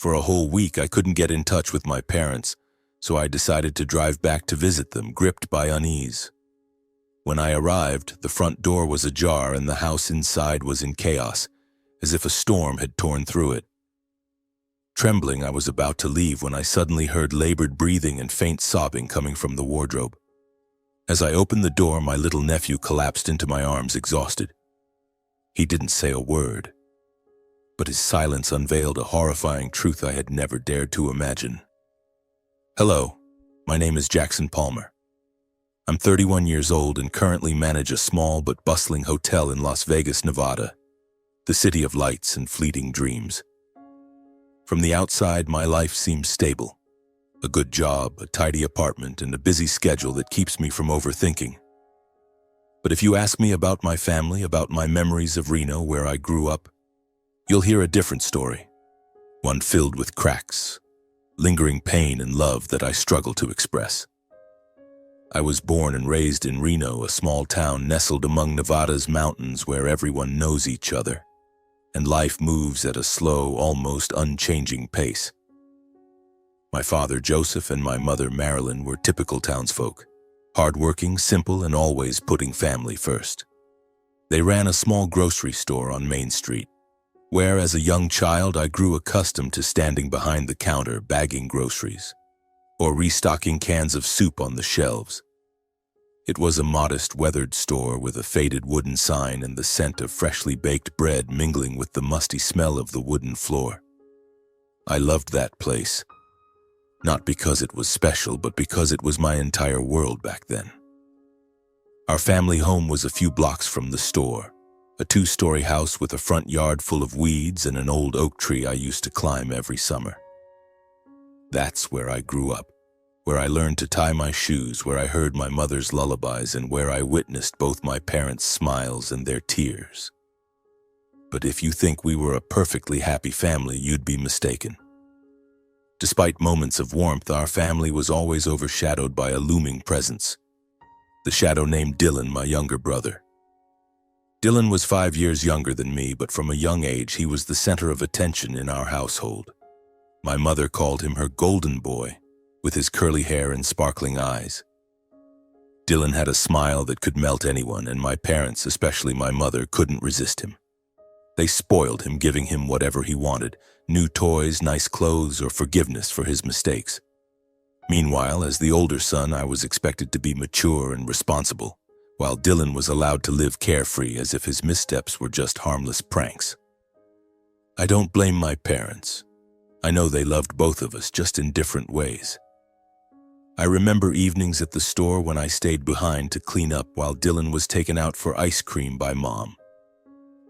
For a whole week, I couldn't get in touch with my parents, so I decided to drive back to visit them, gripped by unease. When I arrived, the front door was ajar and the house inside was in chaos, as if a storm had torn through it. Trembling, I was about to leave when I suddenly heard labored breathing and faint sobbing coming from the wardrobe. As I opened the door, my little nephew collapsed into my arms, exhausted. He didn't say a word, but his silence unveiled a horrifying truth I had never dared to imagine. Hello, my name is Jackson Palmer. I'm 31 years old and currently manage a small but bustling hotel in Las Vegas, Nevada, the city of lights and fleeting dreams. From the outside, my life seems stable. A good job, a tidy apartment, and a busy schedule that keeps me from overthinking. But if you ask me about my family, about my memories of Reno, where I grew up, you'll hear a different story, one filled with cracks, lingering pain and love that I struggle to express. I was born and raised in Reno, a small town nestled among Nevada's mountains where everyone knows each other, and life moves at a slow, almost unchanging pace. My father, Joseph, and my mother, Marilyn, were typical townsfolk, hardworking, simple, and always putting family first. They ran a small grocery store on Main Street, where as a young child I grew accustomed to standing behind the counter bagging groceries, or restocking cans of soup on the shelves. It was a modest, weathered store with a faded wooden sign and the scent of freshly baked bread mingling with the musty smell of the wooden floor. I loved that place, not because it was special, but because it was my entire world back then. Our family home was a few blocks from the store, a 2-story house with a front yard full of weeds and an old oak tree I used to climb every summer. That's where I grew up, where I learned to tie my shoes, where I heard my mother's lullabies, and where I witnessed both my parents' smiles and their tears. But if you think we were a perfectly happy family, you'd be mistaken. Despite moments of warmth, our family was always overshadowed by a looming presence, the shadow named Dylan, my younger brother. Dylan was 5 years younger than me, but from a young age he was the center of attention in our household. My mother called him her golden boy, with his curly hair and sparkling eyes. Dylan had a smile that could melt anyone, and my parents, especially my mother, couldn't resist him. They spoiled him, giving him whatever he wanted, new toys, nice clothes, or forgiveness for his mistakes. Meanwhile, as the older son, I was expected to be mature and responsible, while Dylan was allowed to live carefree as if his missteps were just harmless pranks. I don't blame my parents. I know they loved both of us, just in different ways. I remember evenings at the store when I stayed behind to clean up while Dylan was taken out for ice cream by Mom.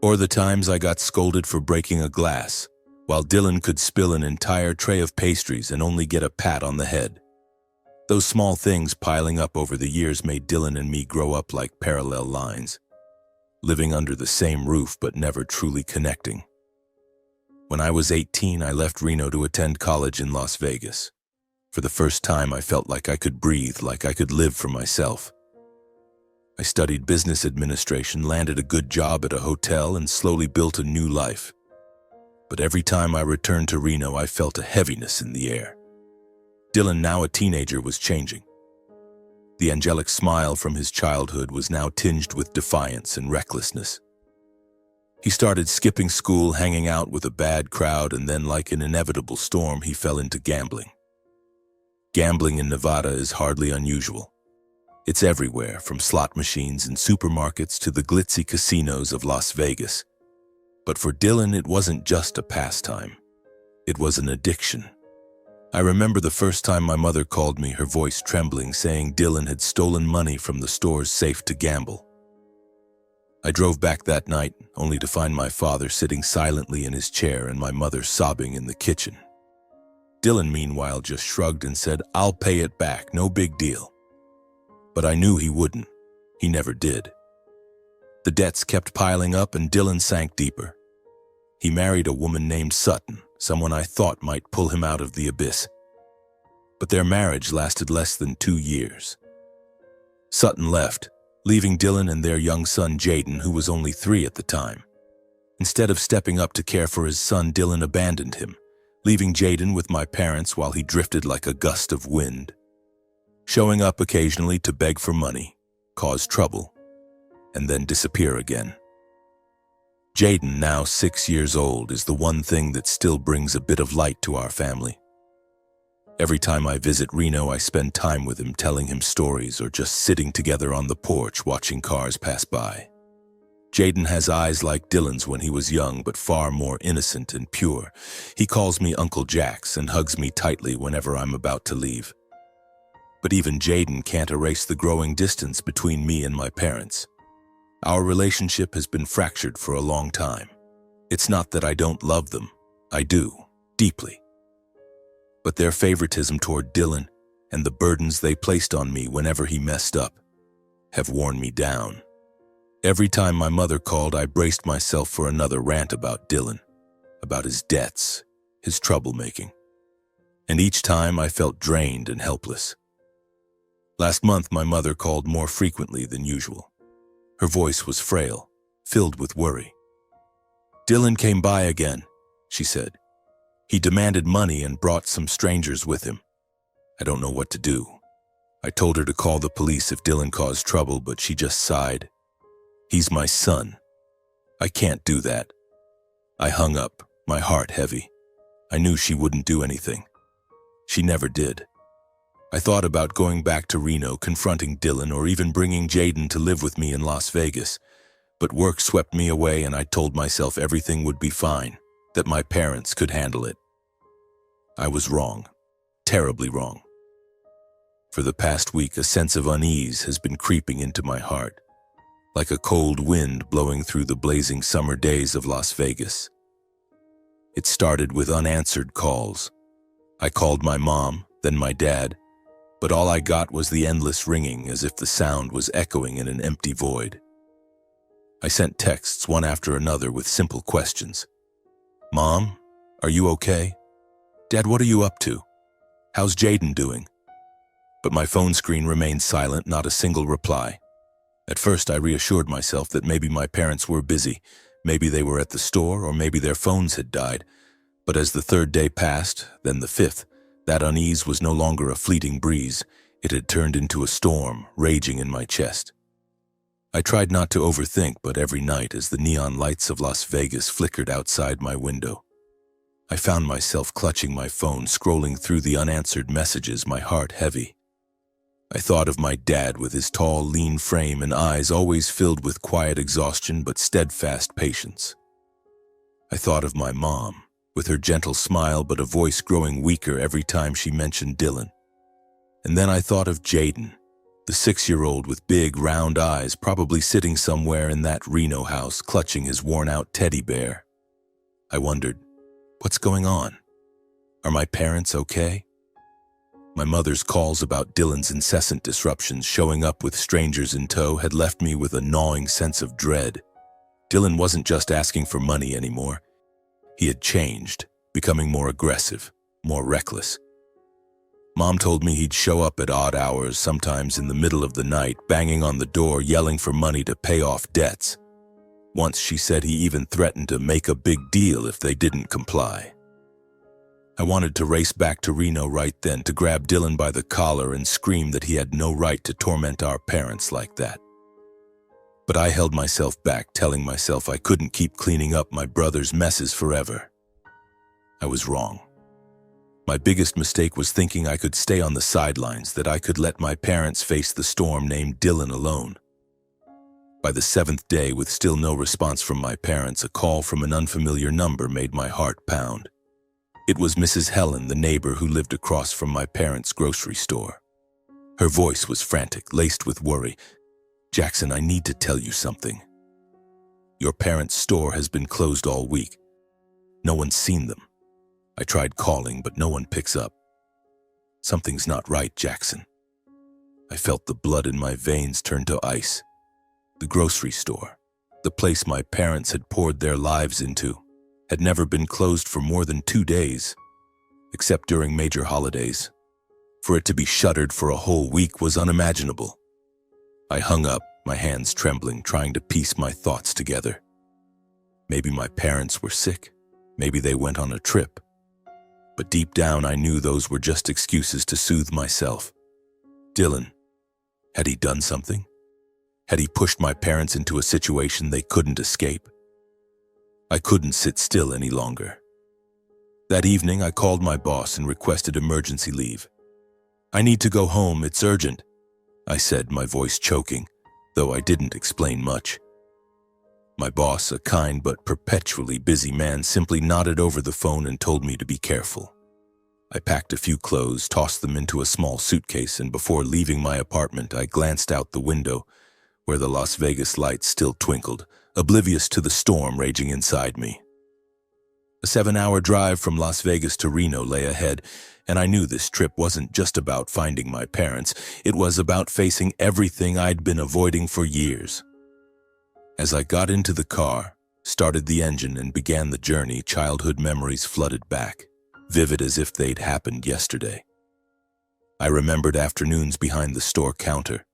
Or the times I got scolded for breaking a glass, while Dylan could spill an entire tray of pastries and only get a pat on the head. Those small things piling up over the years made Dylan and me grow up like parallel lines, living under the same roof but never truly connecting. When I was 18, I left Reno to attend college in Las Vegas. For the first time, I felt like I could breathe, like I could live for myself. I studied business administration, landed a good job at a hotel, and slowly built a new life. But every time I returned to Reno, I felt a heaviness in the air. Dylan, now a teenager, was changing. The angelic smile from his childhood was now tinged with defiance and recklessness. He started skipping school, hanging out with a bad crowd, and then, like an inevitable storm, he fell into gambling. Gambling in Nevada is hardly unusual. It's everywhere, from slot machines in supermarkets to the glitzy casinos of Las Vegas. But for Dylan, it wasn't just a pastime. It was an addiction. I remember the first time my mother called me, her voice trembling, saying Dylan had stolen money from the store's safe to gamble. I drove back that night, only to find my father sitting silently in his chair and my mother sobbing in the kitchen. Dylan, meanwhile, just shrugged and said, "I'll pay it back, no big deal." But I knew he wouldn't. He never did. The debts kept piling up and Dylan sank deeper. He married a woman named Sutton, someone I thought might pull him out of the abyss. But their marriage lasted less than 2 years. Sutton left, leaving Dylan and their young son Jaden, who was only 3 at the time. Instead of stepping up to care for his son, Dylan abandoned him, leaving Jaden with my parents while he drifted like a gust of wind, showing up occasionally to beg for money, cause trouble, and then disappear again. Jaden, now 6 years old, is the one thing that still brings a bit of light to our family. Every time I visit Reno, I spend time with him, telling him stories or just sitting together on the porch watching cars pass by. Jaden has eyes like Dylan's when he was young, but far more innocent and pure. He calls me Uncle Jax and hugs me tightly whenever I'm about to leave. But even Jaden can't erase the growing distance between me and my parents. Our relationship has been fractured for a long time. It's not that I don't love them. I do, deeply. But their favoritism toward Dylan and the burdens they placed on me whenever he messed up have worn me down. Every time my mother called, I braced myself for another rant about Dylan, about his debts, his troublemaking. And each time I felt drained and helpless. Last month, my mother called more frequently than usual. Her voice was frail, filled with worry. "Dylan came by again," she said. "He demanded money and brought some strangers with him. I don't know what to do." I told her to call the police if Dylan caused trouble, but she just sighed. "He's my son. I can't do that." I hung up, my heart heavy. I knew she wouldn't do anything. She never did. I thought about going back to Reno, confronting Dylan, or even bringing Jaden to live with me in Las Vegas. But work swept me away, and I told myself everything would be fine, that my parents could handle it. I was wrong, terribly wrong. For the past week, a sense of unease has been creeping into my heart, like a cold wind blowing through the blazing summer days of Las Vegas. It started with unanswered calls. I called my mom, then my dad, but all I got was the endless ringing, as if the sound was echoing in an empty void. I sent texts one after another with simple questions. "Mom, are you okay? Dad, what are you up to? How's Jaden doing?" But my phone screen remained silent, not a single reply. At first, I reassured myself that maybe my parents were busy, maybe they were at the store, or maybe their phones had died. But as the third day passed, then the fifth, that unease was no longer a fleeting breeze. It had turned into a storm, raging in my chest. I tried not to overthink, but every night, as the neon lights of Las Vegas flickered outside my window, I found myself clutching my phone, scrolling through the unanswered messages, my heart heavy. I thought of my dad with his tall, lean frame and eyes always filled with quiet exhaustion but steadfast patience. I thought of my mom, with her gentle smile but a voice growing weaker every time she mentioned Dylan. And then I thought of Jaden, the 6-year-old with big, round eyes, probably sitting somewhere in that Reno house, clutching his worn-out teddy bear. I wondered, what's going on? Are my parents okay? My mother's calls about Dylan's incessant disruptions, showing up with strangers in tow, had left me with a gnawing sense of dread. Dylan wasn't just asking for money anymore. He had changed, becoming more aggressive, more reckless. Mom told me he'd show up at odd hours, sometimes in the middle of the night, banging on the door, yelling for money to pay off debts. Once she said he even threatened to make a big deal if they didn't comply. I wanted to race back to Reno right then, to grab Dylan by the collar and scream that he had no right to torment our parents like that. But I held myself back, telling myself I couldn't keep cleaning up my brother's messes forever. I was wrong. My biggest mistake was thinking I could stay on the sidelines, that I could let my parents face the storm named Dylan alone. By the 7th day, with still no response from my parents, a call from an unfamiliar number made my heart pound. It was Mrs. Helen, the neighbor who lived across from my parents' grocery store. Her voice was frantic, laced with worry. "Jackson, I need to tell you something. Your parents' store has been closed all week. No one's seen them. I tried calling, but no one picks up. Something's not right, Jackson." I felt the blood in my veins turn to ice. The grocery store, the place my parents had poured their lives into, had never been closed for more than 2 days, except during major holidays. For it to be shuttered for a whole week was unimaginable. I hung up, my hands trembling, trying to piece my thoughts together. Maybe my parents were sick. Maybe they went on a trip. But deep down I knew those were just excuses to soothe myself. Dylan, had he done something? Had he pushed my parents into a situation they couldn't escape? I couldn't sit still any longer. That evening I called my boss and requested emergency leave. "I need to go home, it's urgent," I said, my voice choking, though I didn't explain much. My boss, a kind but perpetually busy man, simply nodded over the phone and told me to be careful. I packed a few clothes, tossed them into a small suitcase, and before leaving my apartment, I glanced out the window, where the Las Vegas lights still twinkled, oblivious to the storm raging inside me. A 7-hour drive from Las Vegas to Reno lay ahead, and I knew this trip wasn't just about finding my parents. It was about facing everything I'd been avoiding for years. As I got into the car, started the engine, and began the journey, childhood memories flooded back, vivid as if they'd happened yesterday. I remembered afternoons behind the store counter,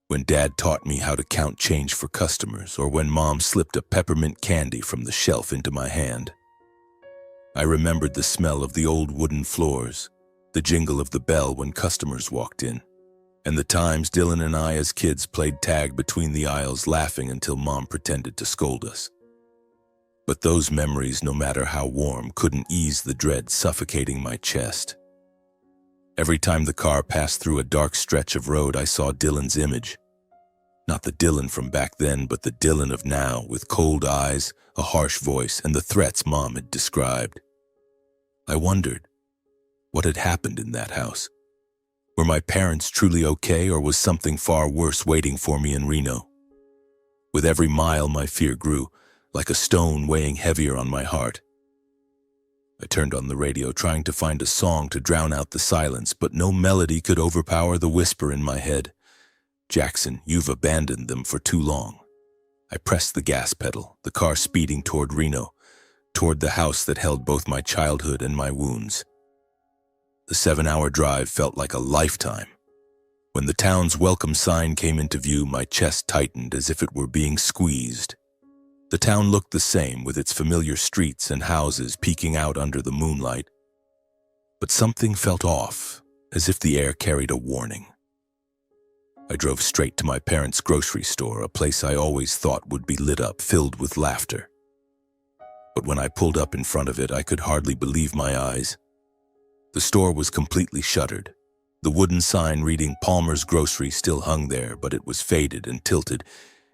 when Dad taught me how to count change for customers, or when Mom slipped a peppermint candy from the shelf into my hand. I remembered the smell of the old wooden floors, the jingle of the bell when customers walked in, and the times Dylan and I as kids played tag between the aisles, laughing until Mom pretended to scold us. But those memories, no matter how warm, couldn't ease the dread suffocating my chest. Every time the car passed through a dark stretch of road, I saw Dylan's image. Not the Dylan from back then, but the Dylan of now, with cold eyes, a harsh voice, and the threats Mom had described. I wondered, what had happened in that house? Were my parents truly okay, or was something far worse waiting for me in Reno? With every mile, my fear grew, like a stone weighing heavier on my heart. I turned on the radio, trying to find a song to drown out the silence, but no melody could overpower the whisper in my head. "Jackson, you've abandoned them for too long." I pressed the gas pedal, the car speeding toward Reno, toward the house that held both my childhood and my wounds. The 7-hour drive felt like a lifetime. When the town's welcome sign came into view, my chest tightened as if it were being squeezed. The town looked the same, with its familiar streets and houses peeking out under the moonlight. But something felt off, as if the air carried a warning. I drove straight to my parents' grocery store, a place I always thought would be lit up, filled with laughter. But when I pulled up in front of it, I could hardly believe my eyes. The store was completely shuttered. The wooden sign reading Palmer's Grocery still hung there, but it was faded and tilted,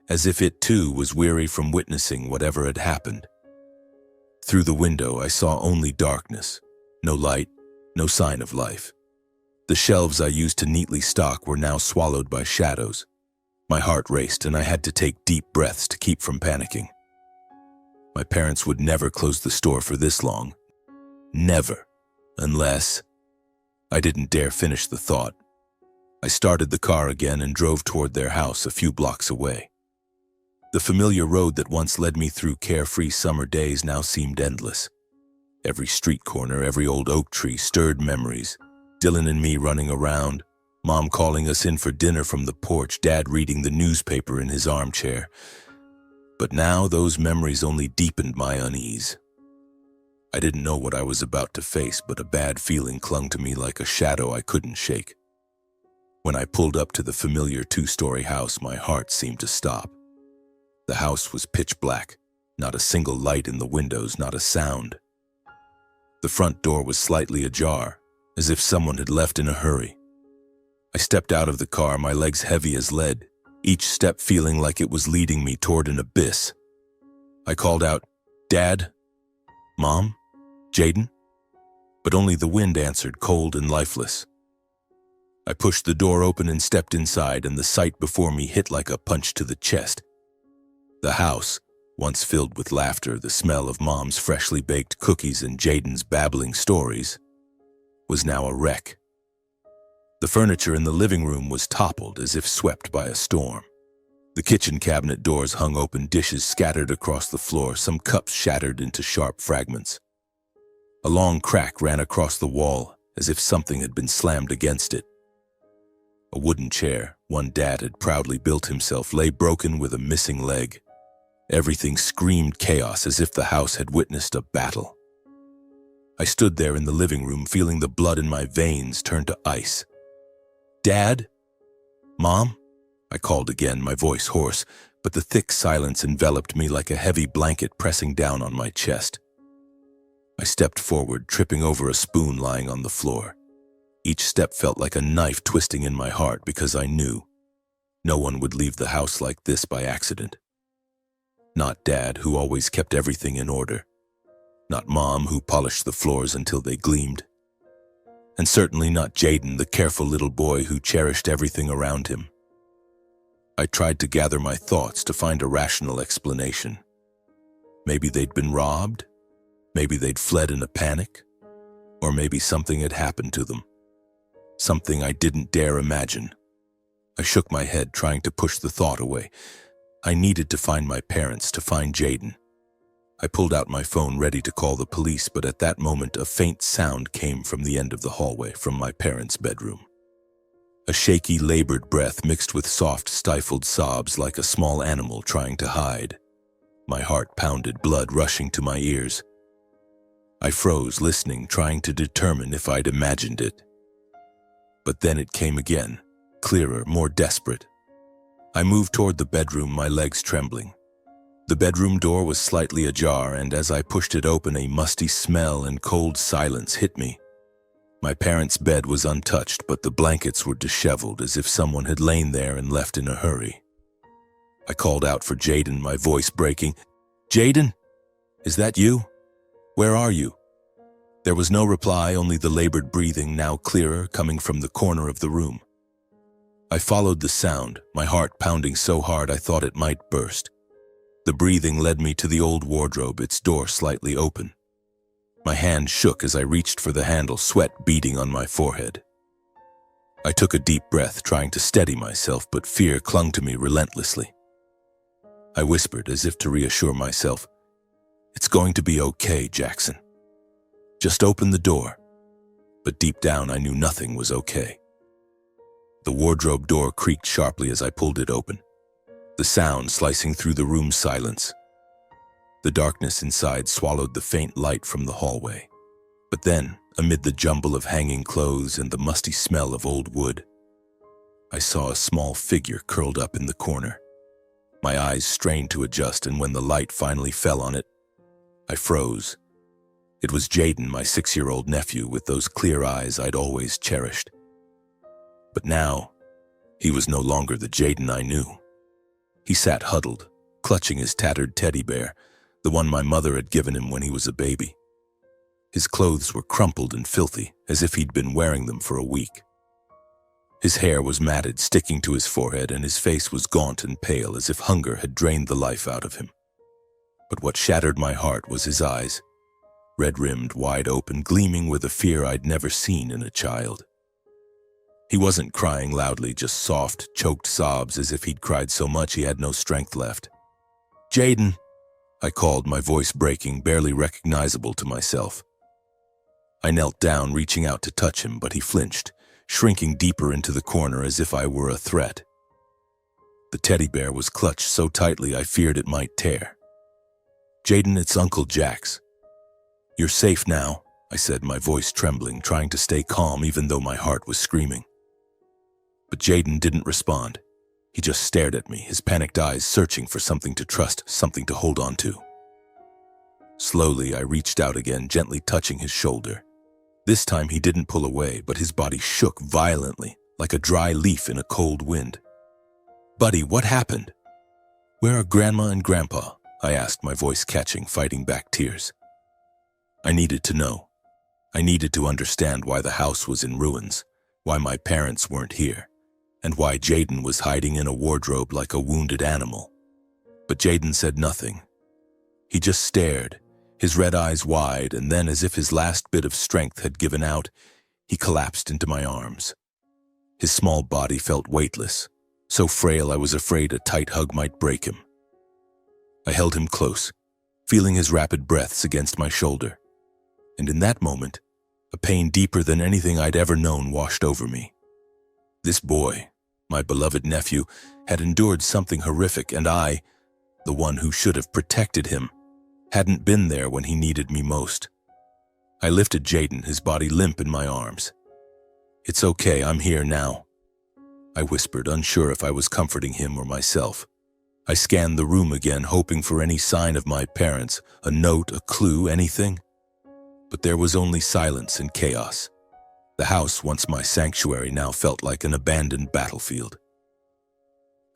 as if it too was weary from witnessing whatever had happened. Through the window, I saw only darkness, no light, no sign of life. The shelves I used to neatly stock were now swallowed by shadows. My heart raced, and I had to take deep breaths to keep from panicking. My parents would never close the store for this long. Never. Unless... I didn't dare finish the thought. I started the car again and drove toward their house a few blocks away. The familiar road that once led me through carefree summer days now seemed endless. Every street corner, every old oak tree stirred memories. Dylan and me running around, Mom calling us in for dinner from the porch, Dad reading the newspaper in his armchair. But now those memories only deepened my unease. I didn't know what I was about to face, but a bad feeling clung to me like a shadow I couldn't shake. When I pulled up to the familiar 2-story house, my heart seemed to stop. The house was pitch black, not a single light in the windows, not a sound. The front door was slightly ajar, as if someone had left in a hurry. I stepped out of the car, my legs heavy as lead, each step feeling like it was leading me toward an abyss. I called out, "Dad? Mom? Jaden?" But only the wind answered, cold and lifeless. I pushed the door open and stepped inside, and the sight before me hit like a punch to the chest. The house, once filled with laughter, the smell of Mom's freshly baked cookies and Jaden's babbling stories, was now a wreck. The furniture in the living room was toppled as if swept by a storm. The kitchen cabinet doors hung open, dishes scattered across the floor, some cups shattered into sharp fragments. A long crack ran across the wall, as if something had been slammed against it. A wooden chair, one Dad had proudly built himself, lay broken with a missing leg. Everything screamed chaos, as if the house had witnessed a battle. I stood there in the living room, feeling the blood in my veins turn to ice. "Dad? Mom?" I called again, my voice hoarse, but the thick silence enveloped me like a heavy blanket pressing down on my chest. I stepped forward, tripping over a spoon lying on the floor. Each step felt like a knife twisting in my heart because I knew no one would leave the house like this by accident. Not Dad, who always kept everything in order. Not Mom, who polished the floors until they gleamed. And certainly not Jaden, the careful little boy who cherished everything around him. I tried to gather my thoughts to find a rational explanation. Maybe they'd been robbed. Maybe they'd fled in a panic. Or maybe something had happened to them. Something I didn't dare imagine. I shook my head, trying to push the thought away. I needed to find my parents, to find Jaden. I pulled out my phone, ready to call the police, but at that moment a faint sound came from the end of the hallway, from my parents' bedroom. A shaky, labored breath mixed with soft, stifled sobs like a small animal trying to hide. My heart pounded, blood rushing to my ears. I froze, listening, trying to determine if I'd imagined it. But then it came again, clearer, more desperate. I moved toward the bedroom, my legs trembling. The bedroom door was slightly ajar, and as I pushed it open, a musty smell and cold silence hit me. My parents' bed was untouched, but the blankets were disheveled, as if someone had lain there and left in a hurry. I called out for Jaden, my voice breaking. "Jaden? Is that you? Where are you?" There was no reply, only the labored breathing, now clearer, coming from the corner of the room. I followed the sound, my heart pounding so hard I thought it might burst. The breathing led me to the old wardrobe, its door slightly open. My hand shook as I reached for the handle, sweat beading on my forehead. I took a deep breath, trying to steady myself, but fear clung to me relentlessly. I whispered, as if to reassure myself, "It's going to be okay, Jackson. Just open the door." But deep down I knew nothing was okay. The wardrobe door creaked sharply as I pulled it open, the sound slicing through the room's silence. The darkness inside swallowed the faint light from the hallway. But then, amid the jumble of hanging clothes and the musty smell of old wood, I saw a small figure curled up in the corner. My eyes strained to adjust, and when the light finally fell on it, I froze. It was Jaden, my 6-year-old nephew, with those clear eyes I'd always cherished. But now, he was no longer the Jaden I knew. He sat huddled, clutching his tattered teddy bear, the one my mother had given him when he was a baby. His clothes were crumpled and filthy, as if he'd been wearing them for a week. His hair was matted, sticking to his forehead, and his face was gaunt and pale, as if hunger had drained the life out of him. But what shattered my heart was his eyes, red-rimmed, wide open, gleaming with a fear I'd never seen in a child. He wasn't crying loudly, just soft, choked sobs, as if he'd cried so much he had no strength left. "Jaden," I called, my voice breaking, barely recognizable to myself. I knelt down, reaching out to touch him, but he flinched, shrinking deeper into the corner as if I were a threat. The teddy bear was clutched so tightly I feared it might tear. "Jaden, it's Uncle Jax." "You're safe now," I said, my voice trembling, trying to stay calm even though my heart was screaming. But Jaden didn't respond. He just stared at me, his panicked eyes searching for something to trust, something to hold on to. Slowly, I reached out again, gently touching his shoulder. This time he didn't pull away, but his body shook violently, like a dry leaf in a cold wind. "Buddy, what happened?" "Where are Grandma and Grandpa?" I asked, my voice catching, fighting back tears. I needed to know. I needed to understand why the house was in ruins, why my parents weren't here, and why Jaden was hiding in a wardrobe like a wounded animal. But Jaden said nothing. He just stared, his red eyes wide, and then, as if his last bit of strength had given out, he collapsed into my arms. His small body felt weightless, so frail I was afraid a tight hug might break him. I held him close, feeling his rapid breaths against my shoulder. And in that moment, a pain deeper than anything I'd ever known washed over me. This boy, my beloved nephew, had endured something horrific, and I, the one who should have protected him, hadn't been there when he needed me most. I lifted Jaden, his body limp in my arms. "It's okay, I'm here now," I whispered, unsure if I was comforting him or myself. I scanned the room again, hoping for any sign of my parents, a note, a clue, anything. But there was only silence and chaos. The house, once my sanctuary, now felt like an abandoned battlefield.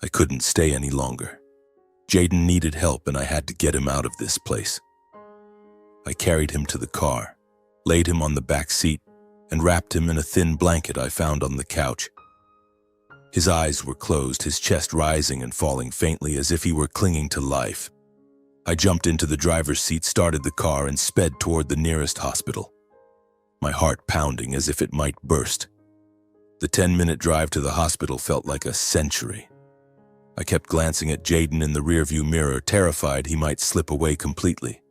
I couldn't stay any longer. Jaden needed help, and I had to get him out of this place. I carried him to the car, laid him on the back seat, and wrapped him in a thin blanket I found on the couch. His eyes were closed, his chest rising and falling faintly as if he were clinging to life. I jumped into the driver's seat, started the car, and sped toward the nearest hospital, my heart pounding as if it might burst. The 10-minute drive to the hospital felt like a century. I kept glancing at Jaden in the rearview mirror, terrified he might slip away completely.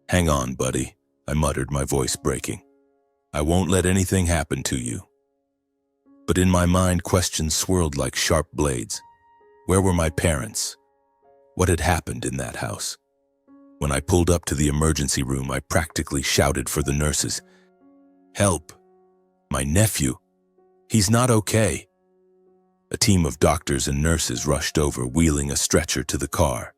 "Hang on, buddy," I muttered, my voice breaking. "I won't let anything happen to you." But in my mind, questions swirled like sharp blades. Where were my parents? What had happened in that house? When I pulled up to the emergency room, I practically shouted for the nurses. "Help! My nephew! He's not okay!" A team of doctors and nurses rushed over, wheeling a stretcher to the car.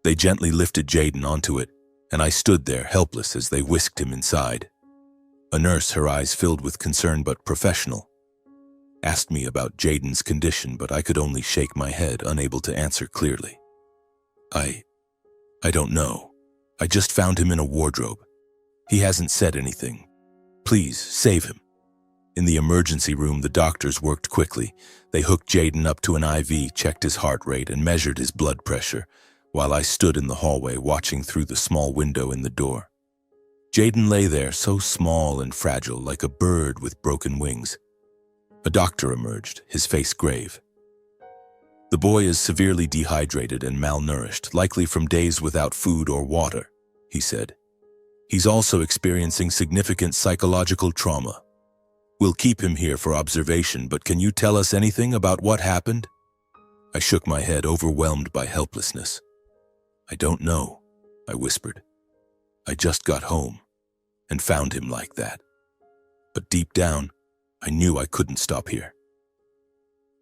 They gently lifted Jaden onto it, and I stood there helpless as they whisked him inside. A nurse, her eyes filled with concern but professional, asked me about Jaden's condition, but I could only shake my head, unable to answer clearly. I don't know. I just found him in a wardrobe. He hasn't said anything. Please, save him." In the emergency room, the doctors worked quickly. They hooked Jaden up to an IV, checked his heart rate, and measured his blood pressure, while I stood in the hallway watching through the small window in the door. Jaden lay there, so small and fragile, like a bird with broken wings. A doctor emerged, his face grave. "The boy is severely dehydrated and malnourished, likely from days without food or water," he said. "He's also experiencing significant psychological trauma. We'll keep him here for observation, but can you tell us anything about what happened?" I shook my head, overwhelmed by helplessness. "I don't know," I whispered. "I just got home and found him like that. But deep down, I knew I couldn't stop here."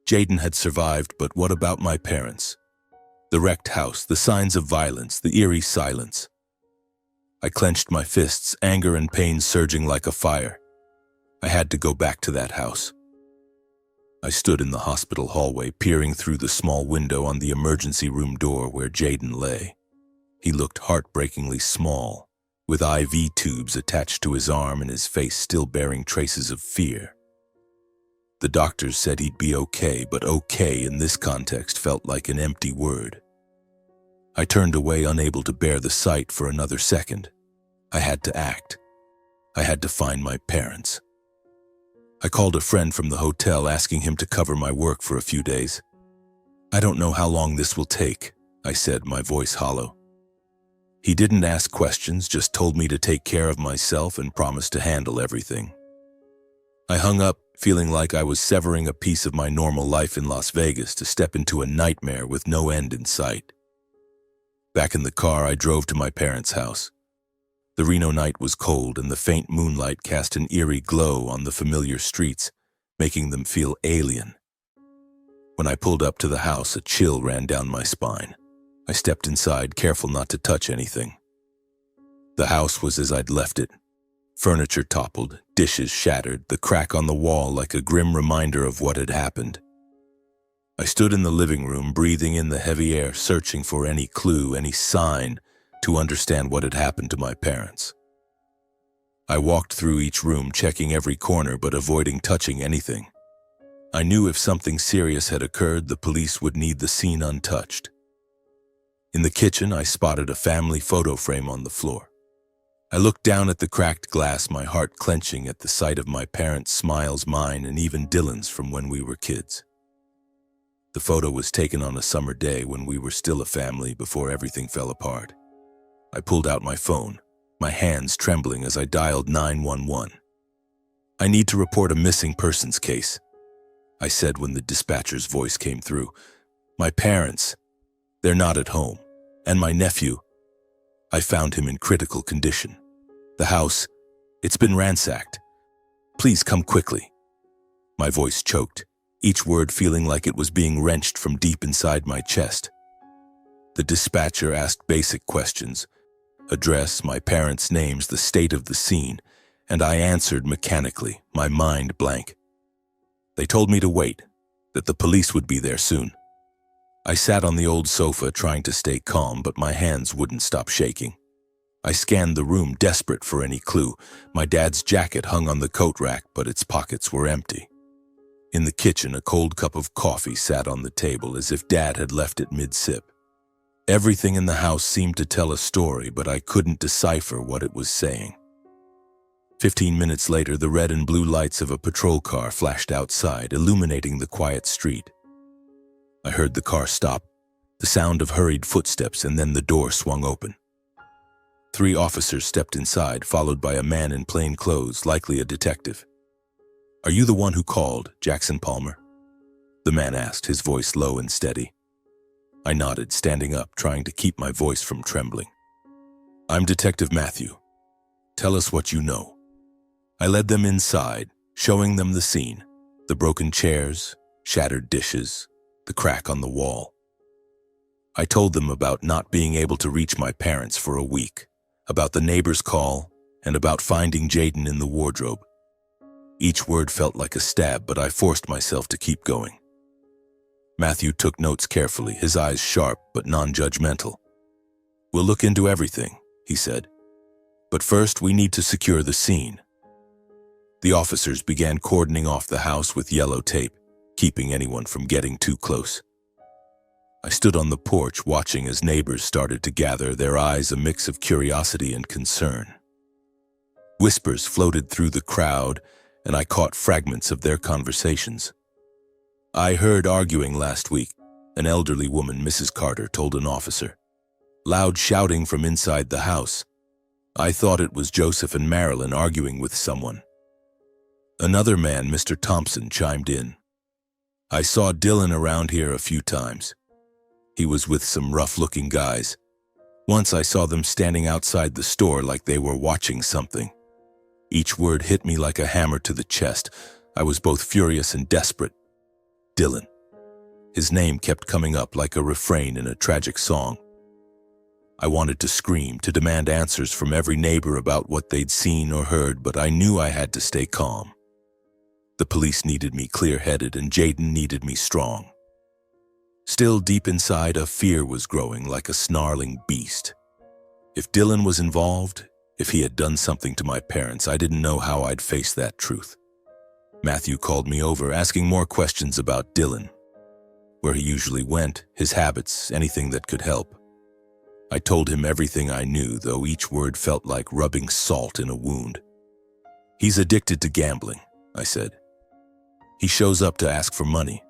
Jaden had survived, but what about my parents? The wrecked house, the signs of violence, the eerie silence. I clenched my fists, anger and pain surging like a fire. I had to go back to that house. I stood in the hospital hallway, peering through the small window on the emergency room door where Jaden lay. He looked heartbreakingly small, with IV tubes attached to his arm and his face still bearing traces of fear. The doctors said he'd be okay, but okay in this context felt like an empty word. I turned away, unable to bear the sight for another second. I had to act. I had to find my parents. I called a friend from the hotel, asking him to cover my work for a few days. "I don't know how long this will take," I said, my voice hollow. He didn't ask questions, just told me to take care of myself and promised to handle everything. I hung up, feeling like I was severing a piece of my normal life in Las Vegas to step into a nightmare with no end in sight. Back in the car, I drove to my parents' house. The Reno night was cold, and the faint moonlight cast an eerie glow on the familiar streets, making them feel alien. When I pulled up to the house, a chill ran down my spine. I stepped inside, careful not to touch anything. The house was as I'd left it. Furniture toppled, dishes shattered, the crack on the wall like a grim reminder of what had happened. I stood in the living room, breathing in the heavy air, searching for any clue, any sign to understand what had happened to my parents. I walked through each room, checking every corner but avoiding touching anything. I knew if something serious had occurred, the police would need the scene untouched. In the kitchen, I spotted a family photo frame on the floor. I looked down at the cracked glass, my heart clenching at the sight of my parents' smiles, mine, and even Dylan's from when we were kids. The photo was taken on a summer day when we were still a family before everything fell apart. I pulled out my phone, my hands trembling as I dialed 911. "I need to report a missing persons case," I said when the dispatcher's voice came through. "My parents, they're not at home, and my nephew, I found him in critical condition. The house, It's been ransacked. Please come quickly." My voice choked, each word feeling like it was being wrenched from deep inside my chest. The dispatcher asked basic questions: address, my parents' names, the state of the scene, and I answered mechanically, my mind blank. They told me to wait, that the police would be there soon. I sat on the old sofa trying to stay calm, but my hands wouldn't stop shaking. I scanned the room, desperate for any clue. My dad's jacket hung on the coat rack, but its pockets were empty. In the kitchen, a cold cup of coffee sat on the table as if Dad had left it mid-sip. Everything in the house seemed to tell a story, but I couldn't decipher what it was saying. 15 minutes later, the red and blue lights of a patrol car flashed outside, illuminating the quiet street. I heard the car stop, the sound of hurried footsteps, and then the door swung open. 3 officers stepped inside, followed by a man in plain clothes, likely a detective. "Are you the one who called, Jackson Palmer?" the man asked, his voice low and steady. I nodded, standing up, trying to keep my voice from trembling. "I'm Detective Matthew. Tell us what you know." I led them inside, showing them the scene: the broken chairs, shattered dishes, the crack on the wall. I told them about not being able to reach my parents for a week, about the neighbor's call, and about finding Jaden in the wardrobe. Each word felt like a stab, but I forced myself to keep going. Matthew took notes carefully, his eyes sharp but non-judgmental. "We'll look into everything," he said. "But first, we need to secure the scene." The officers began cordoning off the house with yellow tape, keeping anyone from getting too close. I stood on the porch watching as neighbors started to gather, their eyes a mix of curiosity and concern. Whispers floated through the crowd, and I caught fragments of their conversations. "I heard arguing last week," an elderly woman, Mrs. Carter, told an officer. "Loud shouting from inside the house. I thought it was Joseph and Marilyn arguing with someone." Another man, Mr. Thompson, chimed in. "I saw Dylan around here a few times. He was with some rough-looking guys. Once I saw them standing outside the store like they were watching something." Each word hit me like a hammer to the chest. I was both furious and desperate. Dylan. His name kept coming up like a refrain in a tragic song. I wanted to scream, to demand answers from every neighbor about what they'd seen or heard, but I knew I had to stay calm. The police needed me clear-headed, and Jaden needed me strong. Still, deep inside, a fear was growing like a snarling beast. If Dylan was involved, if he had done something to my parents, I didn't know how I'd face that truth. Matthew called me over, asking more questions about Dylan, where he usually went, his habits, anything that could help. I told him everything I knew, though each word felt like rubbing salt in a wound. "He's addicted to gambling," I said. "He shows up to ask for money.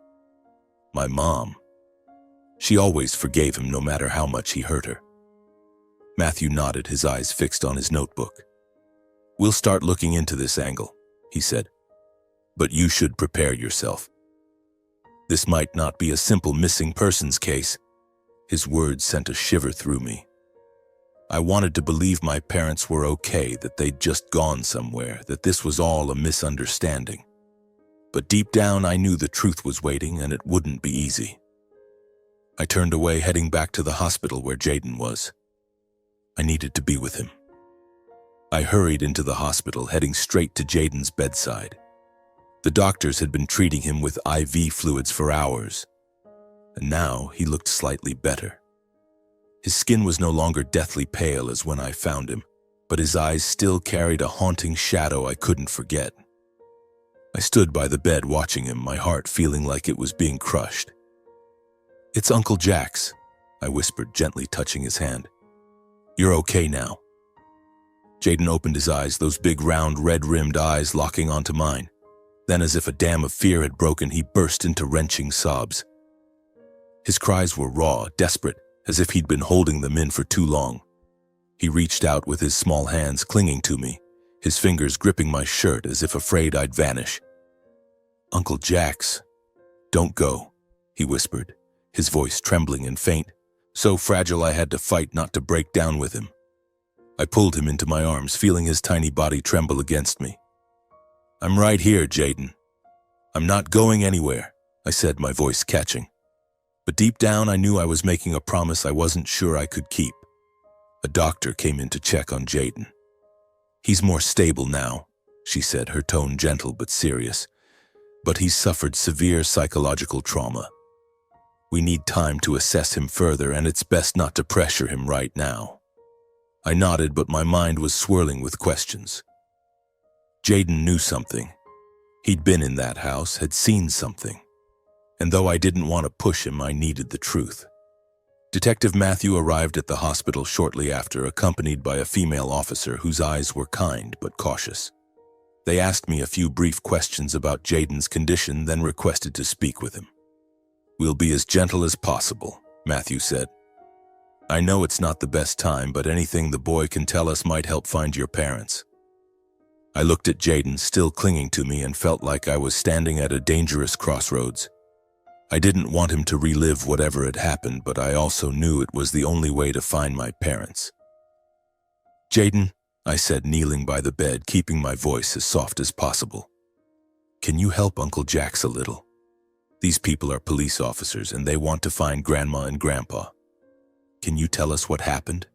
My mom, she always forgave him no matter how much he hurt her." Matthew nodded, his eyes fixed on his notebook. "We'll start looking into this angle," he said. "But you should prepare yourself. This might not be a simple missing persons case." His words sent a shiver through me. I wanted to believe my parents were okay, that they'd just gone somewhere, that this was all a misunderstanding. But deep down, I knew the truth was waiting, and it wouldn't be easy. I turned away, heading back to the hospital where Jaden was. I needed to be with him. I hurried into the hospital, heading straight to Jaden's bedside. The doctors had been treating him with IV fluids for hours, and now he looked slightly better. His skin was no longer deathly pale as when I found him, but his eyes still carried a haunting shadow I couldn't forget. I stood by the bed watching him, my heart feeling like it was being crushed. "It's Uncle Jax," I whispered, gently touching his hand. "You're okay now." Jaden opened his eyes, those big, round, red-rimmed eyes locking onto mine. Then, as if a dam of fear had broken, he burst into wrenching sobs. His cries were raw, desperate, as if he'd been holding them in for too long. He reached out with his small hands, clinging to me, his fingers gripping my shirt as if afraid I'd vanish. "Uncle Jax, don't go," he whispered, his voice trembling and faint, so fragile I had to fight not to break down with him. I pulled him into my arms, feeling his tiny body tremble against me. "I'm right here, Jaden. I'm not going anywhere," I said, my voice catching. But deep down, I knew I was making a promise I wasn't sure I could keep. A doctor came in to check on Jaden. "He's more stable now," she said, her tone gentle but serious. "But he's suffered severe psychological trauma. We need time to assess him further, and it's best not to pressure him right now." I nodded, but my mind was swirling with questions. Jaden knew something. He'd been in that house, had seen something. And though I didn't want to push him, I needed the truth. Detective Matthew arrived at the hospital shortly after, accompanied by a female officer whose eyes were kind but cautious. They asked me a few brief questions about Jaden's condition, then requested to speak with him. "We'll be as gentle as possible," Matthew said. "I know it's not the best time, but anything the boy can tell us might help find your parents." I looked at Jaden, still clinging to me, and felt like I was standing at a dangerous crossroads. I didn't want him to relive whatever had happened, but I also knew it was the only way to find my parents. "Jaden," I said, kneeling by the bed, keeping my voice as soft as possible, "can you help Uncle Jax a little? These people are police officers, and they want to find Grandma and Grandpa. Can you tell us what happened?"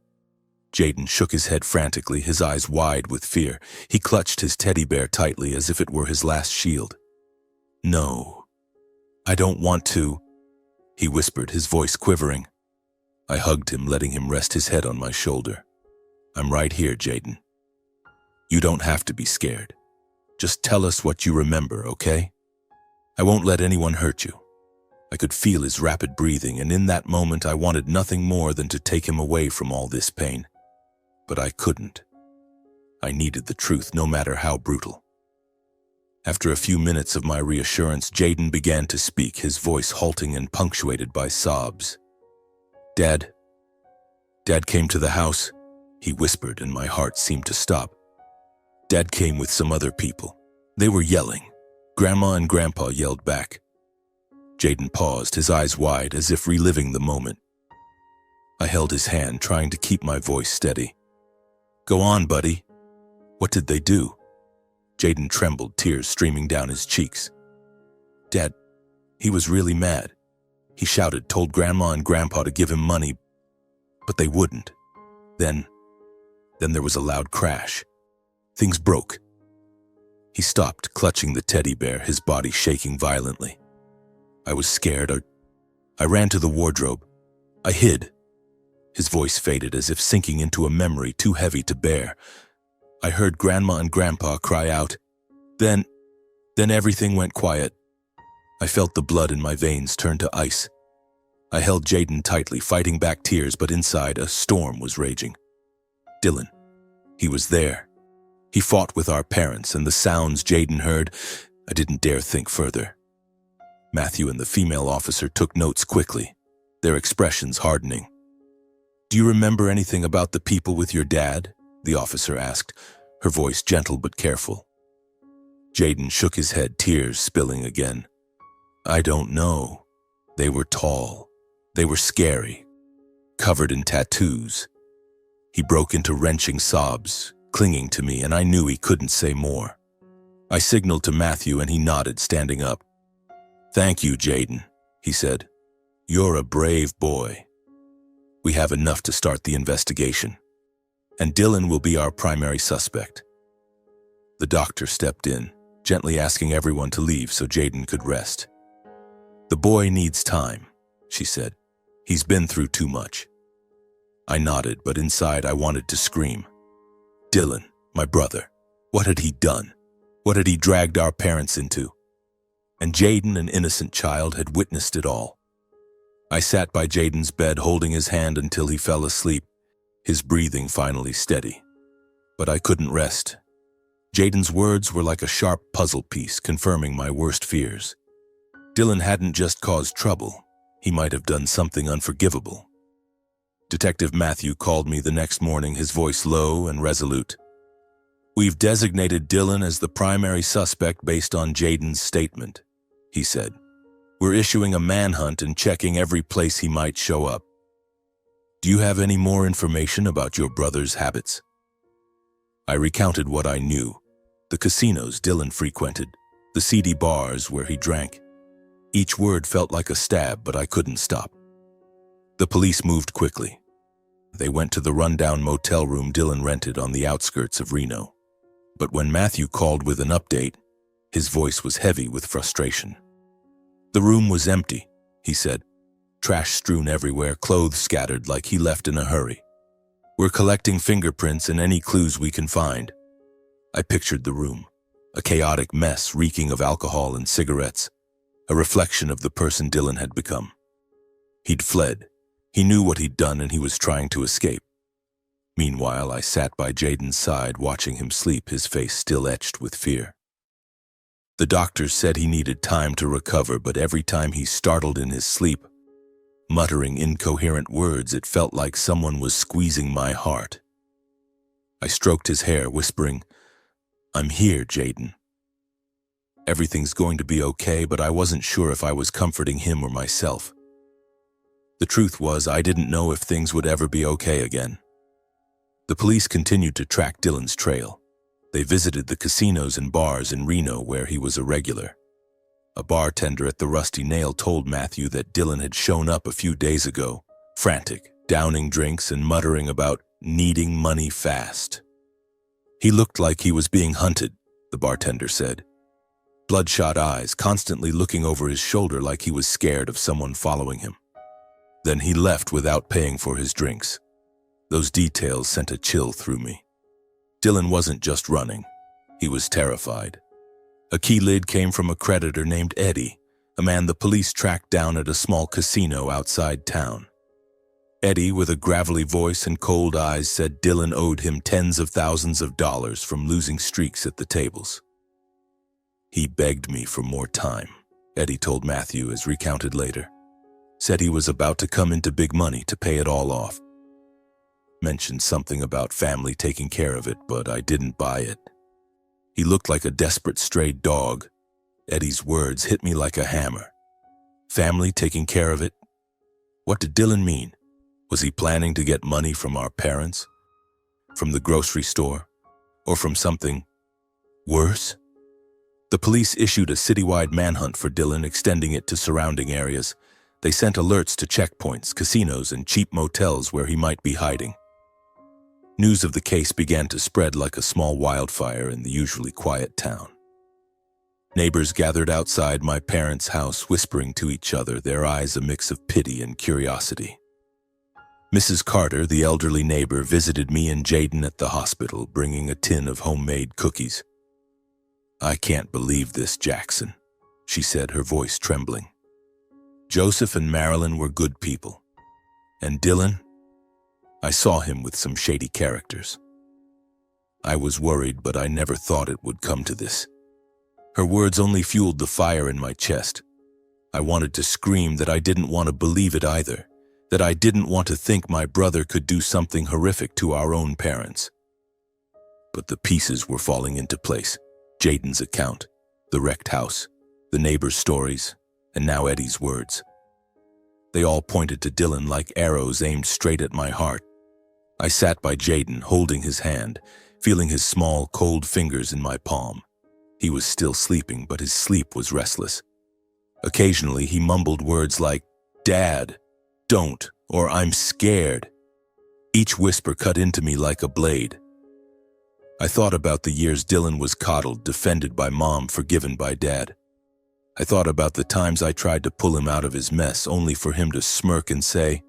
Jaden shook his head frantically, his eyes wide with fear. He clutched his teddy bear tightly as if it were his last shield. "No, I don't want to," he whispered, his voice quivering. I hugged him, letting him rest his head on my shoulder. "I'm right here, Jaden. You don't have to be scared. Just tell us what you remember, okay? I won't let anyone hurt you." I could feel his rapid breathing, and in that moment I wanted nothing more than to take him away from all this pain. But I couldn't. I needed the truth, no matter how brutal. After a few minutes of my reassurance, Jaden began to speak, his voice halting and punctuated by sobs. Dad came to the house," he whispered, and my heart seemed to stop. "Dad came with some other people. They were yelling. Grandma and Grandpa yelled back." Jaden paused, his eyes wide, as if reliving the moment. I held his hand, trying to keep my voice steady. "Go on, buddy. What did they do?" Jaden trembled, tears streaming down his cheeks. "Dad, he was really mad. He shouted, told Grandma and Grandpa to give him money, but they wouldn't. Then there was a loud crash. Things broke." He stopped, clutching the teddy bear, his body shaking violently. I was scared. I ran to the wardrobe. I hid. His voice faded, as if sinking into a memory too heavy to bear. I heard Grandma and Grandpa cry out. Then everything went quiet. I felt the blood in my veins turn to ice. I held Jaden tightly, fighting back tears, but inside a storm was raging. Dylan. He was there. He fought with our parents, and the sounds Jaden heard, I didn't dare think further. Matthew and the female officer took notes quickly, their expressions hardening. "Do you remember anything about the people with your dad?" the officer asked, her voice gentle but careful. Jaden shook his head, tears spilling again. "I don't know. They were tall. They were scary, covered in tattoos." He broke into wrenching sobs, clinging to me, and I knew he couldn't say more. I signaled to Matthew, and he nodded, standing up. "Thank you, Jaden," he said. "You're a brave boy. We have enough to start the investigation, and Dylan will be our primary suspect." The doctor stepped in, gently asking everyone to leave so Jaden could rest. "The boy needs time," she said. "He's been through too much." I nodded, but inside I wanted to scream. Dylan, my brother, what had he done? What had he dragged our parents into? And Jaden, an innocent child, had witnessed it all. I sat by Jaden's bed, holding his hand until he fell asleep, his breathing finally steady. But I couldn't rest. Jaden's words were like a sharp puzzle piece, confirming my worst fears. Dylan hadn't just caused trouble. He might have done something unforgivable. Detective Matthew called me the next morning, his voice low and resolute. "We've designated Dylan as the primary suspect based on Jaden's statement," he said. "We're issuing a manhunt and checking every place he might show up. Do you have any more information about your brother's habits?" I recounted what I knew: the casinos Dylan frequented, the seedy bars where he drank. Each word felt like a stab, but I couldn't stop. The police moved quickly. They went to the rundown motel room Dylan rented on the outskirts of Reno. But when Matthew called with an update, his voice was heavy with frustration. "The room was empty," he said. "Trash strewn everywhere, clothes scattered like he left in a hurry. We're collecting fingerprints and any clues we can find." I pictured the room, a chaotic mess reeking of alcohol and cigarettes, a reflection of the person Dylan had become. He'd fled. He knew what he'd done and he was trying to escape. Meanwhile, I sat by Jaden's side watching him sleep, his face still etched with fear. The doctors said he needed time to recover, but every time he startled in his sleep, muttering incoherent words, it felt like someone was squeezing my heart. I stroked his hair, whispering, "I'm here, Jaden. Everything's going to be okay," but I wasn't sure if I was comforting him or myself. The truth was, I didn't know if things would ever be okay again. The police continued to track Dylan's trail. They visited the casinos and bars in Reno where he was a regular. A bartender at the Rusty Nail told Matthew that Dylan had shown up a few days ago, frantic, downing drinks and muttering about needing money fast. "He looked like he was being hunted," the bartender said. Bloodshot eyes, constantly looking over his shoulder like he was scared of someone following him. Then he left without paying for his drinks. Those details sent a chill through me. Dylan wasn't just running. He was terrified. A key lead came from a creditor named Eddie, a man the police tracked down at a small casino outside town. Eddie, with a gravelly voice and cold eyes, said Dylan owed him tens of thousands of dollars from losing streaks at the tables. "He begged me for more time," Eddie told Matthew, as recounted later. "Said he was about to come into big money to pay it all off. Mentioned something about family taking care of it, but I didn't buy it. He looked like a desperate stray dog." Eddie's words hit me like a hammer. Family taking care of it? What did Dylan mean? Was he planning to get money from our parents? From the grocery store? Or from something worse? The police issued a citywide manhunt for Dylan, extending it to surrounding areas. They sent alerts to checkpoints, casinos, and cheap motels where he might be hiding. News of the case began to spread like a small wildfire in the usually quiet town. Neighbors gathered outside my parents' house, whispering to each other, their eyes a mix of pity and curiosity. Mrs. Carter, the elderly neighbor, visited me and Jaden at the hospital, bringing a tin of homemade cookies. "I can't believe this, Jackson," she said, her voice trembling. "Joseph and Marilyn were good people. And Dylan? I saw him with some shady characters. I was worried, but I never thought it would come to this." Her words only fueled the fire in my chest. I wanted to scream that I didn't want to believe it either, that I didn't want to think my brother could do something horrific to our own parents. But the pieces were falling into place. Jaden's account, the wrecked house, the neighbors' stories, and now Eddie's words. They all pointed to Dylan like arrows aimed straight at my heart. I sat by Jaden, holding his hand, feeling his small, cold fingers in my palm. He was still sleeping, but his sleep was restless. Occasionally, he mumbled words like, "Dad, don't," or "I'm scared." Each whisper cut into me like a blade. I thought about the years Dylan was coddled, defended by Mom, forgiven by Dad. I thought about the times I tried to pull him out of his mess, only for him to smirk and say,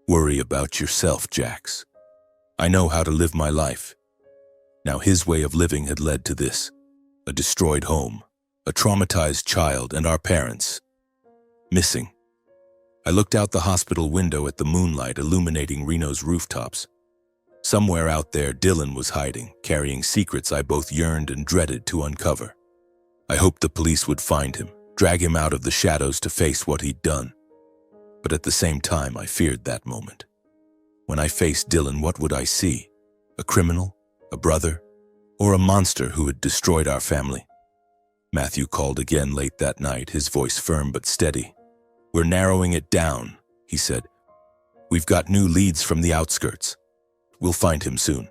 "Worry about yourself, Jax. I know how to live my life." Now his way of living had led to this: a destroyed home, a traumatized child, and our parents missing. I looked out the hospital window at the moonlight illuminating Reno's rooftops. Somewhere out there, Dylan was hiding, carrying secrets I both yearned and dreaded to uncover. I hoped the police would find him, drag him out of the shadows to face what he'd done. But at the same time, I feared that moment. When I faced Dylan, what would I see? A criminal? A brother? Or a monster who had destroyed our family? Matthew called again late that night, his voice firm but steady. "We're narrowing it down," he said. "We've got new leads from the outskirts. We'll find him soon.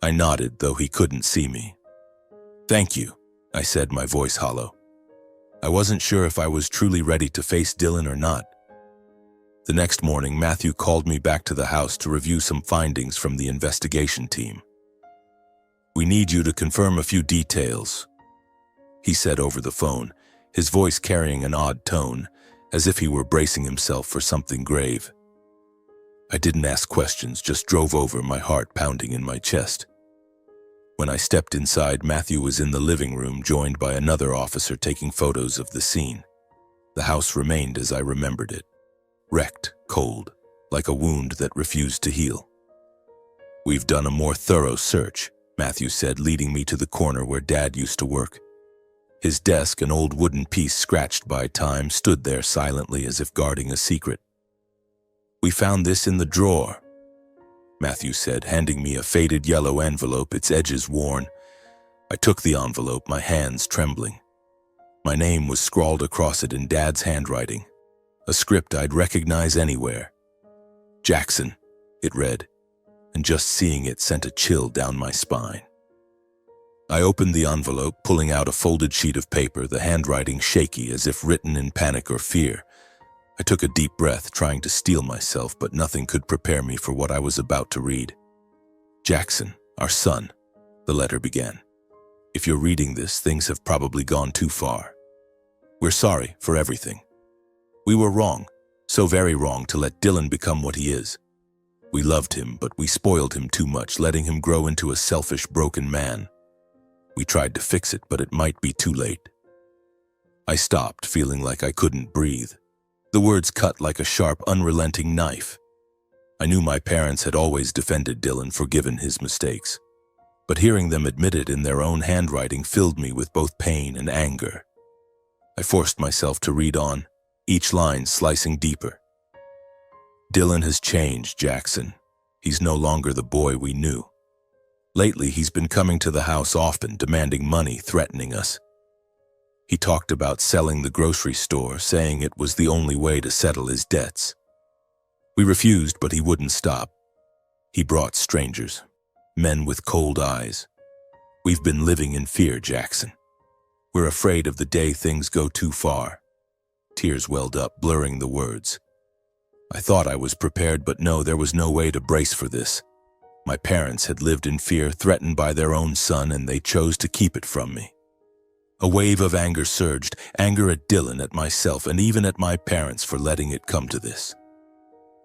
I nodded, though he couldn't see me. "Thank you," I said, my voice hollow. I wasn't sure if I was truly ready to face Dylan or not. The next morning, Matthew called me back to the house to review some findings from the investigation team. "We need you to confirm a few details," he said over the phone, his voice carrying an odd tone, as if he were bracing himself for something grave. I didn't ask questions, just drove over, my heart pounding in my chest. When I stepped inside, Matthew was in the living room, joined by another officer taking photos of the scene. The house remained as I remembered it. Wrecked, cold, like a wound that refused to heal. "We've done a more thorough search," Matthew said, leading me to the corner where Dad used to work. His desk, an old wooden piece scratched by time, stood there silently as if guarding a secret. "We found this in the drawer," Matthew said, handing me a faded yellow envelope, its edges worn. I took the envelope, my hands trembling. My name was scrawled across it in Dad's handwriting, a script I'd recognize anywhere. "Jackson," it read, and just seeing it sent a chill down my spine. I opened the envelope, pulling out a folded sheet of paper, the handwriting shaky as if written in panic or fear. I took a deep breath, trying to steel myself, but nothing could prepare me for what I was about to read. "Jackson, our son," the letter began. "If you're reading this, things have probably gone too far. We're sorry for everything. We were wrong, so very wrong, to let Dylan become what he is. We loved him, but we spoiled him too much, letting him grow into a selfish, broken man. We tried to fix it, but it might be too late." I stopped, feeling like I couldn't breathe. The words cut like a sharp, unrelenting knife. I knew my parents had always defended Dylan, forgiven his mistakes. But hearing them admit it in their own handwriting filled me with both pain and anger. I forced myself to read on, each line slicing deeper. "Dylan has changed, Jackson. He's no longer the boy we knew. Lately, he's been coming to the house often, demanding money, threatening us. He talked about selling the grocery store, saying it was the only way to settle his debts. We refused, but he wouldn't stop. He brought strangers, men with cold eyes. We've been living in fear, Jackson. We're afraid of the day things go too far." Tears welled up, blurring the words. I thought I was prepared, but no, there was no way to brace for this. My parents had lived in fear, threatened by their own son, and they chose to keep it from me. A wave of anger surged, anger at Dylan, at myself, and even at my parents for letting it come to this.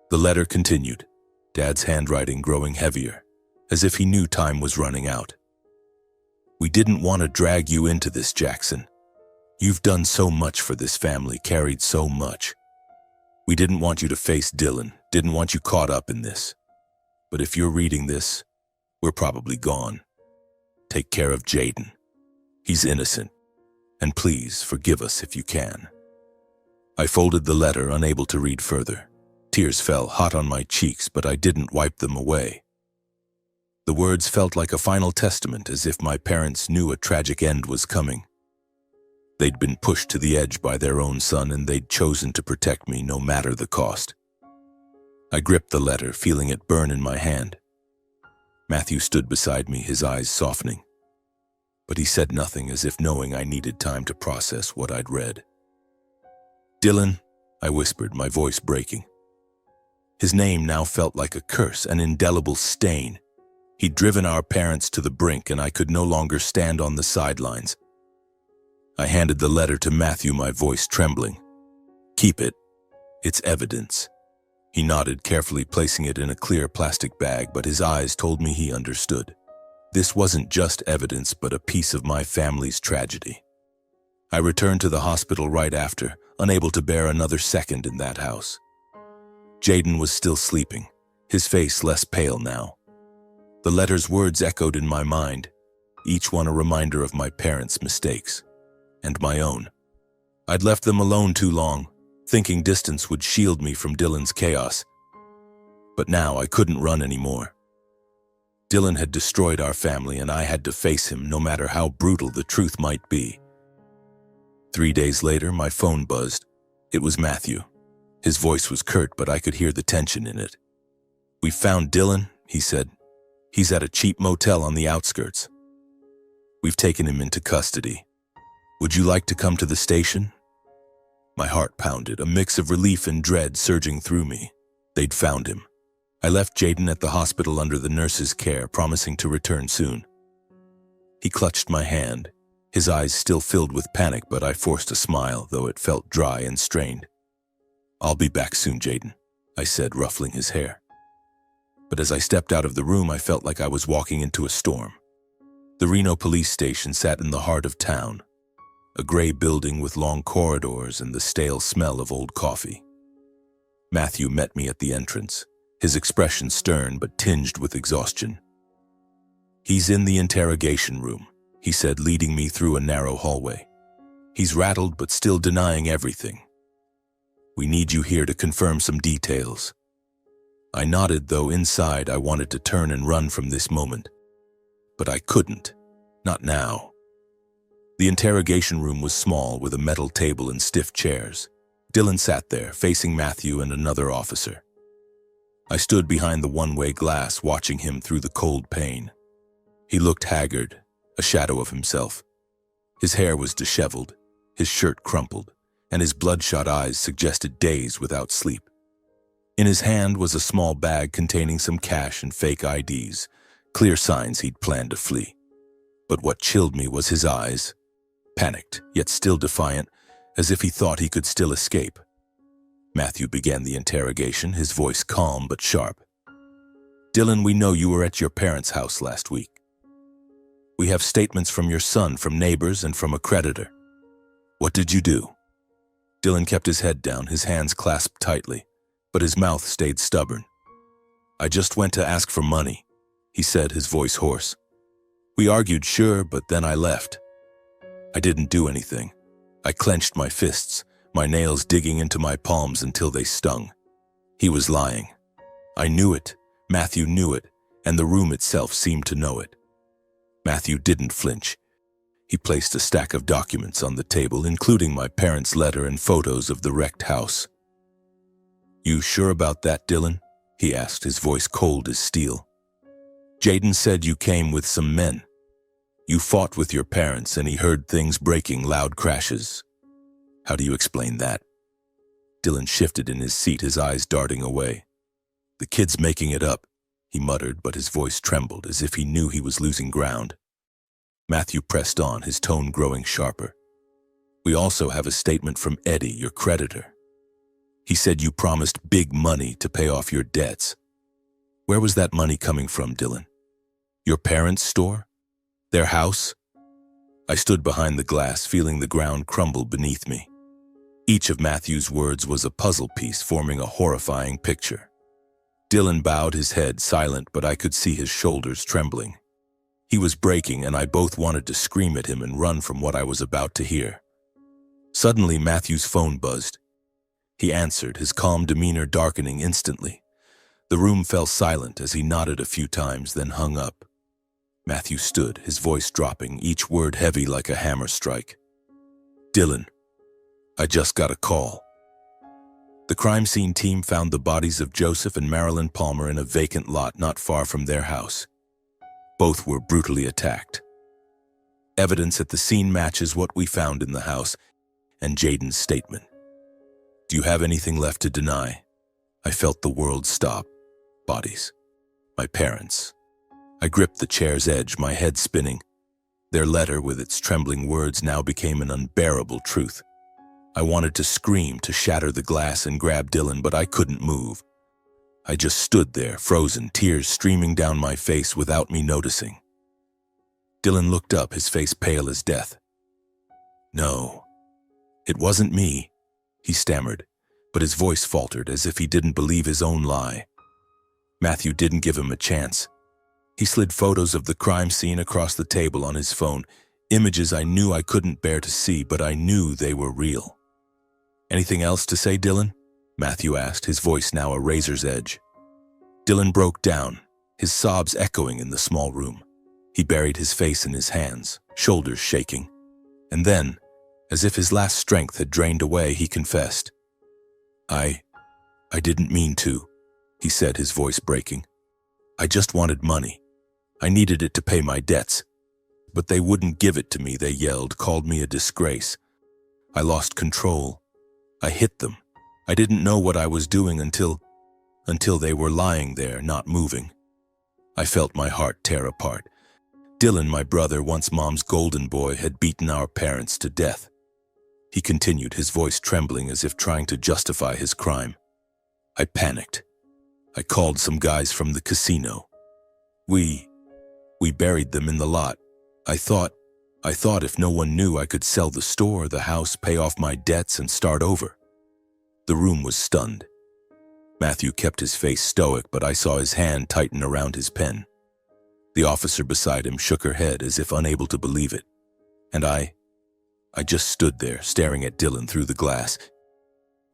The letter continued, Dad's handwriting growing heavier, as if he knew time was running out. "We didn't want to drag you into this, Jackson. You've done so much for this family, carried so much. We didn't want you to face Dylan, didn't want you caught up in this. But if you're reading this, we're probably gone. Take care of Jaden. He's innocent. And please forgive us if you can." I folded the letter, unable to read further. Tears fell hot on my cheeks, but I didn't wipe them away. The words felt like a final testament, as if my parents knew a tragic end was coming. They'd been pushed to the edge by their own son, and they'd chosen to protect me no matter the cost. I gripped the letter, feeling it burn in my hand. Matthew stood beside me, his eyes softening. But he said nothing, as if knowing I needed time to process what I'd read. "Dylan," I whispered, my voice breaking. His name now felt like a curse, an indelible stain. He'd driven our parents to the brink, and I could no longer stand on the sidelines. I handed the letter to Matthew, my voice trembling. "Keep it. It's evidence." He nodded, carefully placing it in a clear plastic bag, but his eyes told me he understood. This wasn't just evidence, but a piece of my family's tragedy. I returned to the hospital right after, unable to bear another second in that house. Jaden was still sleeping, his face less pale now. The letter's words echoed in my mind, each one a reminder of my parents' mistakes, and my own. I'd left them alone too long, thinking distance would shield me from Dylan's chaos. But now I couldn't run anymore. Dylan had destroyed our family, and I had to face him, no matter how brutal the truth might be. 3 days later, my phone buzzed. It was Matthew. His voice was curt, but I could hear the tension in it. "We found Dylan," he said. He's at a cheap motel on the outskirts. We've taken him into custody. Would you like to come to the station? My heart pounded, a mix of relief and dread surging through me. They'd found him. I left Jaden at the hospital under the nurse's care, promising to return soon. He clutched my hand, his eyes still filled with panic, but I forced a smile, though it felt dry and strained. I'll be back soon, Jaden, I said, ruffling his hair. But as I stepped out of the room, I felt like I was walking into a storm. The Reno police station sat in the heart of town, a gray building with long corridors and the stale smell of old coffee. Matthew met me at the entrance, his expression stern but tinged with exhaustion. He's in the interrogation room, he said, leading me through a narrow hallway. He's rattled but still denying everything. We need you here to confirm some details. I nodded, though inside I wanted to turn and run from this moment. But I couldn't. Not now. The interrogation room was small, with a metal table and stiff chairs. Dylan sat there, facing Matthew and another officer. I stood behind the one-way glass, watching him through the cold pane. He looked haggard, a shadow of himself. His hair was disheveled, his shirt crumpled, and his bloodshot eyes suggested days without sleep. In his hand was a small bag containing some cash and fake IDs, clear signs he'd planned to flee. But what chilled me was his eyes, panicked, yet still defiant, as if he thought he could still escape. Matthew began the interrogation, his voice calm but sharp. Dylan, we know you were at your parents' house last week. We have statements from your son, from neighbors, and from a creditor. What did you do? Dylan kept his head down, his hands clasped tightly, but his mouth stayed stubborn. I just went to ask for money, he said, his voice hoarse. We argued, sure, but then I left. I didn't do anything. I clenched my fists, my nails digging into my palms until they stung. He was lying. I knew it, Matthew knew it, and the room itself seemed to know it. Matthew didn't flinch. He placed a stack of documents on the table, including my parents' letter and photos of the wrecked house. You sure about that, Dylan? He asked, his voice cold as steel. Jaden said you came with some men. You fought with your parents and he heard things breaking, loud crashes. How do you explain that? Dylan shifted in his seat, his eyes darting away. The kid's making it up, he muttered, but his voice trembled as if he knew he was losing ground. Matthew pressed on, his tone growing sharper. We also have a statement from Eddie, your creditor. He said you promised big money to pay off your debts. Where was that money coming from, Dylan? Your parents' store? Their house? I stood behind the glass, feeling the ground crumble beneath me. Each of Matthew's words was a puzzle piece, forming a horrifying picture. Dylan bowed his head, silent, but I could see his shoulders trembling. He was breaking, and I both wanted to scream at him and run from what I was about to hear. Suddenly, Matthew's phone buzzed. He answered, his calm demeanor darkening instantly. The room fell silent as he nodded a few times, then hung up. Matthew stood, his voice dropping, each word heavy like a hammer strike. Dylan, I just got a call. The crime scene team found the bodies of Joseph and Marilyn Palmer in a vacant lot not far from their house. Both were brutally attacked. Evidence at the scene matches what we found in the house and Jaden's statement. Do you have anything left to deny? I felt the world stop. Bodies. My parents. I gripped the chair's edge, my head spinning. Their letter, with its trembling words, now became an unbearable truth. I wanted to scream, to shatter the glass and grab Dylan, but I couldn't move. I just stood there, frozen, tears streaming down my face without me noticing. Dylan looked up, his face pale as death. No, it wasn't me, he stammered, but his voice faltered as if he didn't believe his own lie. Matthew didn't give him a chance. He slid photos of the crime scene across the table on his phone, images I knew I couldn't bear to see, but I knew they were real. Anything else to say, Dylan? Matthew asked, his voice now a razor's edge. Dylan broke down, his sobs echoing in the small room. He buried his face in his hands, shoulders shaking. And then, as if his last strength had drained away, he confessed. I didn't mean to, he said, his voice breaking. I just wanted money. I needed it to pay my debts. But they wouldn't give it to me, they yelled, called me a disgrace. I lost control. I hit them. I didn't know what I was doing until they were lying there, not moving. I felt my heart tear apart. Dylan, my brother, once Mom's golden boy, had beaten our parents to death. He continued, his voice trembling as if trying to justify his crime. I panicked. I called some guys from the casino. We buried them in the lot. I thought if no one knew, I could sell the store, the house, pay off my debts, and start over. The room was stunned. Matthew kept his face stoic, but I saw his hand tighten around his pen. The officer beside him shook her head as if unable to believe it. And I just stood there, staring at Dylan through the glass.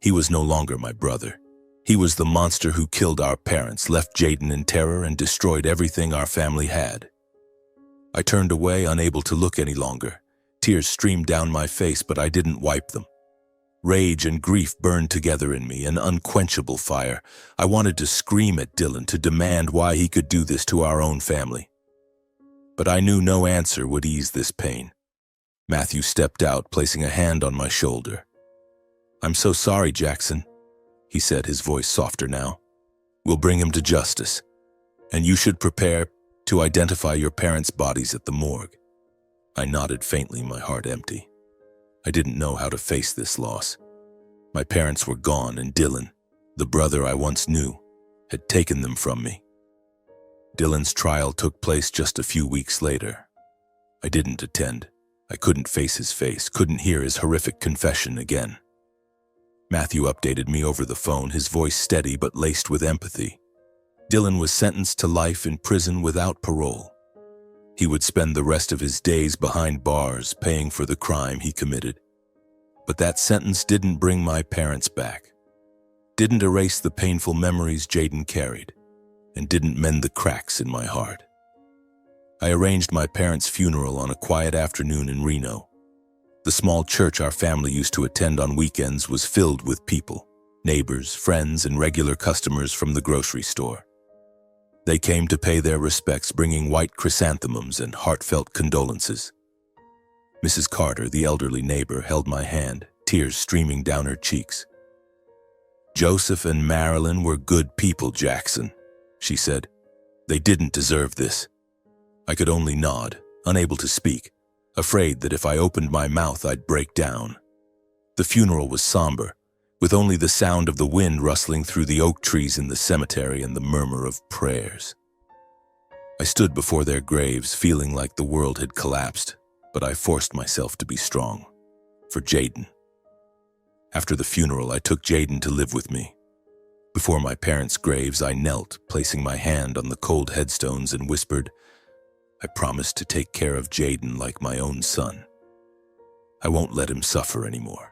He was no longer my brother. He was the monster who killed our parents, left Jaden in terror, and destroyed everything our family had. I turned away, unable to look any longer. Tears streamed down my face, but I didn't wipe them. Rage and grief burned together in me, an unquenchable fire. I wanted to scream at Dylan, to demand why he could do this to our own family. But I knew no answer would ease this pain. Matthew stepped out, placing a hand on my shoulder. "I'm so sorry, Jackson," he said, his voice softer now. "We'll bring him to justice. And you should prepare to identify your parents' bodies at the morgue." I nodded faintly, my heart empty. I didn't know how to face this loss. My parents were gone, and Dylan, the brother I once knew, had taken them from me. Dylan's trial took place just a few weeks later. I didn't attend. I couldn't face his face, couldn't hear his horrific confession again. Matthew updated me over the phone, his voice steady but laced with empathy. Dylan was sentenced to life in prison without parole. He would spend the rest of his days behind bars, paying for the crime he committed. But that sentence didn't bring my parents back, didn't erase the painful memories Jaden carried, and didn't mend the cracks in my heart. I arranged my parents' funeral on a quiet afternoon in Reno. The small church our family used to attend on weekends was filled with people, neighbors, friends, and regular customers from the grocery store. They came to pay their respects, bringing white chrysanthemums and heartfelt condolences. Mrs. Carter, the elderly neighbor, held my hand, tears streaming down her cheeks. "Joseph and Marilyn were good people, Jackson," she said. "They didn't deserve this." I could only nod, unable to speak, afraid that if I opened my mouth I'd break down. The funeral was somber, with only the sound of the wind rustling through the oak trees in the cemetery and the murmur of prayers. I stood before their graves, feeling like the world had collapsed, but I forced myself to be strong. For Jaden. After the funeral, I took Jaden to live with me. Before my parents' graves, I knelt, placing my hand on the cold headstones, and whispered, "I promise to take care of Jaden like my own son. I won't let him suffer anymore."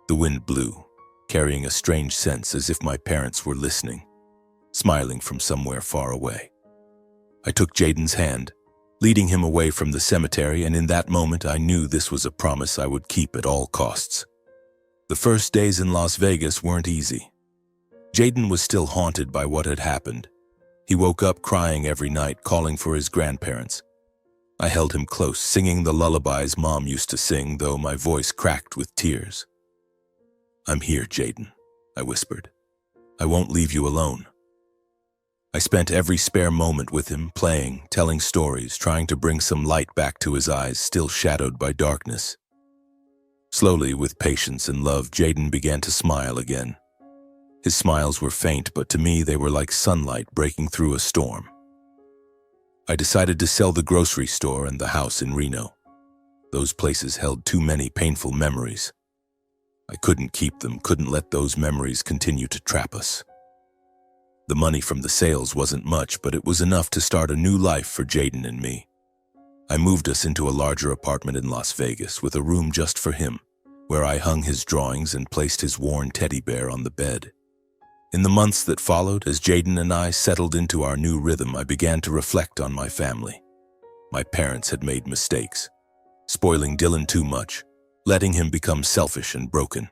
The wind blew, carrying a strange sense, as if my parents were listening, smiling from somewhere far away. I took Jaden's hand, leading him away from the cemetery, and in that moment I knew this was a promise I would keep at all costs. The first days in Las Vegas weren't easy. Jaden was still haunted by what had happened. He woke up crying every night, calling for his grandparents. I held him close, singing the lullabies Mom used to sing, though my voice cracked with tears. "I'm here, Jaden," I whispered. "I won't leave you alone." I spent every spare moment with him, playing, telling stories, trying to bring some light back to his eyes, still shadowed by darkness. Slowly, with patience and love, Jaden began to smile again. His smiles were faint, but to me they were like sunlight breaking through a storm. I decided to sell the grocery store and the house in Reno. Those places held too many painful memories. I couldn't keep them, couldn't let those memories continue to trap us. The money from the sales wasn't much, but it was enough to start a new life for Jaden and me. I moved us into a larger apartment in Las Vegas with a room just for him, where I hung his drawings and placed his worn teddy bear on the bed. In the months that followed, as Jaden and I settled into our new rhythm, I began to reflect on my family. My parents had made mistakes, spoiling Dylan too much, letting him become selfish and broken.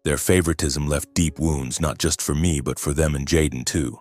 Their favoritism left deep wounds, not just for me, but for them and Jaden too.